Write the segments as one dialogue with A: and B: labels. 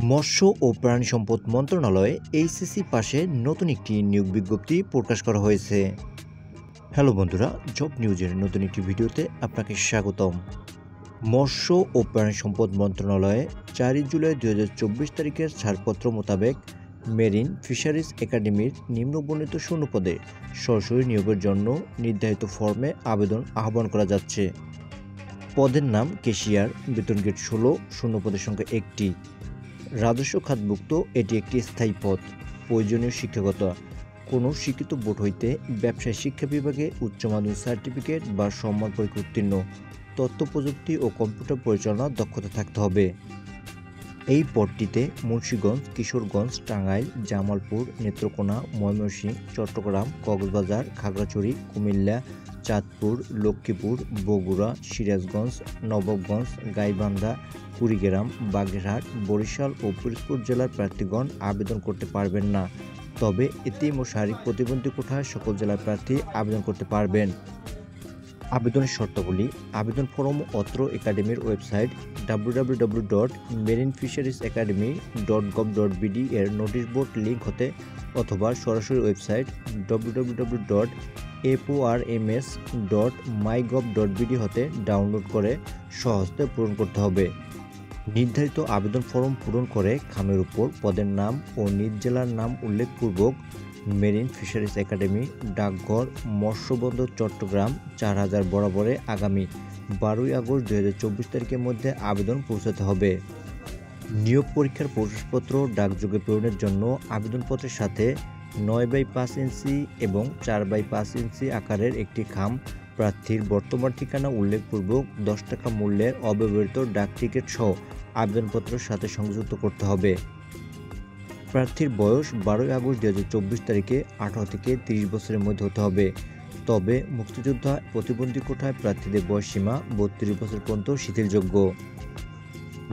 A: মৎস্য ও প্রাণী সম্পদ মন্ত্রণালয়ে এইচএসসি পাশে নতুন একটি নিয়োগ বিজ্ঞপ্তি প্রকাশ করা হয়েছে। হ্যালো বন্ধুরা, জব নিউজের নতুন একটি ভিডিওতে আপনাকে স্বাগতম। মৎস্য ও প্রাণী সম্পদ মন্ত্রণালয়ে 4 জুলাই 2024 তারিখের ছাড়পত্র মোতাবেক মেরিন ফিশারিজ একাডেমির নিম্নবর্ণিত শূন্যপদে সরাসরি নিয়োগের জন্য নির্ধারিত ফর্মে আবেদন আহ্বান করা যাচ্ছে। পদের নাম ক্যাশিয়ার, বেতন গ্রেড 16, শূন্যপদের সংখ্যা 1টি। রাজস্ব খাতভুক্ত এটি একটি স্থায়ী পদ। প্রয়োজনীয় শিক্ষকতা: কোনো শিক্ষিত বোর্ড হইতে ব্যবসায় শিক্ষা বিভাগে উচ্চ মাধ্যমিক সার্টিফিকেট বা সম্মান পরীক্ষা উত্তীর্ণ, তথ্য প্রযুক্তি ও কম্পিউটার পরিচালনার দক্ষতা থাকতে হবে। এই পদটিতে মুন্সিগঞ্জ, কিশোরগঞ্জ, টাঙ্গাইল, জামালপুর, নেত্রকোনা, ময়মনসিংহ, চট্টগ্রাম, কক্সবাজার, খাগড়াছড়ি, কুমিল্লা, চাঁদপুর, লক্ষ্মীপুর, বগুড়া, সিরাজগঞ্জ, নবাবগঞ্জ, গাইবান্ধা, কুড়িগ্রাম, বাগেরহাট, বরিশাল ও পিরোজপুর জেলার প্রার্থীগণ আবেদন করতে পারবেন না। তবে এতিম ও শারীরিক প্রতিবন্ধী কোঠায় সকল জেলার প্রার্থী আবেদন করতে পারবেন। আবেদনের শর্তাবলী: আবেদন ফরম অত্র একাডেমির ওয়েবসাইট www.marinefisheриesacademy.gov.bd এর নোটিশ বোর্ড লিঙ্ক হতে অথবা সরাসরি ওয়েবসাইট www.aporms.mygov.bd হতে ডাউনলোড করে সহজে পূরণ করতে হবে। নির্ধারিত আবেদন ফরম পূরণ করে খামের উপর পদের নাম ও নিজ জেলার নাম উল্লেখপূর্বক মেরিন ফিশারিজ একাডেমি, ডাকঘর, মৎস্য বন্দর, চট্টগ্রাম 4000 বরাবরে আগামী 12 আগস্ট 2024 তারিখের মধ্যে আবেদন পৌঁছাতে হবে। নিয়োগ পরীক্ষার প্রবেশপত্র ডাকযোগে প্রেরণের জন্য আবেদনপত্রের সাথে 9x5 ইঞ্চি এবং 4x5 ইঞ্চি আকারের একটি খাম, প্রার্থীর বর্তমান ঠিকানা উল্লেখপূর্বক 10 টাকা মূল্যের অব্যবহৃত ডাক টিকিট সহ আবেদনপত্রের সাথে সংযুক্ত করতে হবে। প্রার্থীর বয়স 12 আগস্ট 2024 তারিখে 18 থেকে 30 বছরের মধ্যে হতে হবে। তবে মুক্তিযোদ্ধা প্রতিবন্ধী কোঠায় প্রার্থীদের বয়সসীমা 32 বছর পর্যন্ত শিথিলযোগ্য।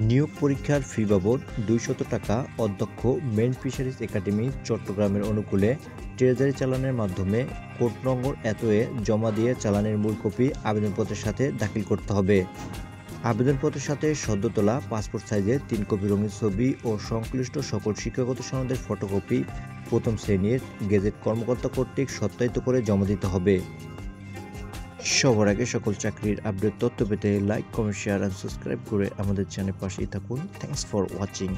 A: নিয়োগ পরীক্ষার ফি বাবদ 200 টাকা অধ্যক্ষ মেরিন ফিশারিজ একাডেমি চট্টগ্রামের অনুকূলে ট্রেজারি চালানের মাধ্যমে কোড নম্বর এতয়ে জমা দিয়ে চালানের মূল কপি আবেদনপত্রের সাথে দাখিল করতে হবে। আবেদনপত্রের সাথে সদ্য তোলা পাসপোর্ট সাইজের 3 কপি রঙিন ছবি ও সংশ্লিষ্ট সকল শিক্ষাগত সনদের ফটোকপি প্রথম শ্রেণীর গেজেট কর্মকর্তা কর্তৃক সত্যায়িত করে জমা দিতে হবে। সবার আগে সকল চাকরির আপডেট তথ্য পেতে like, comment, share and subscribe করে আমাদের চ্যানেল পাশেই থাকুন। Thanks for watching.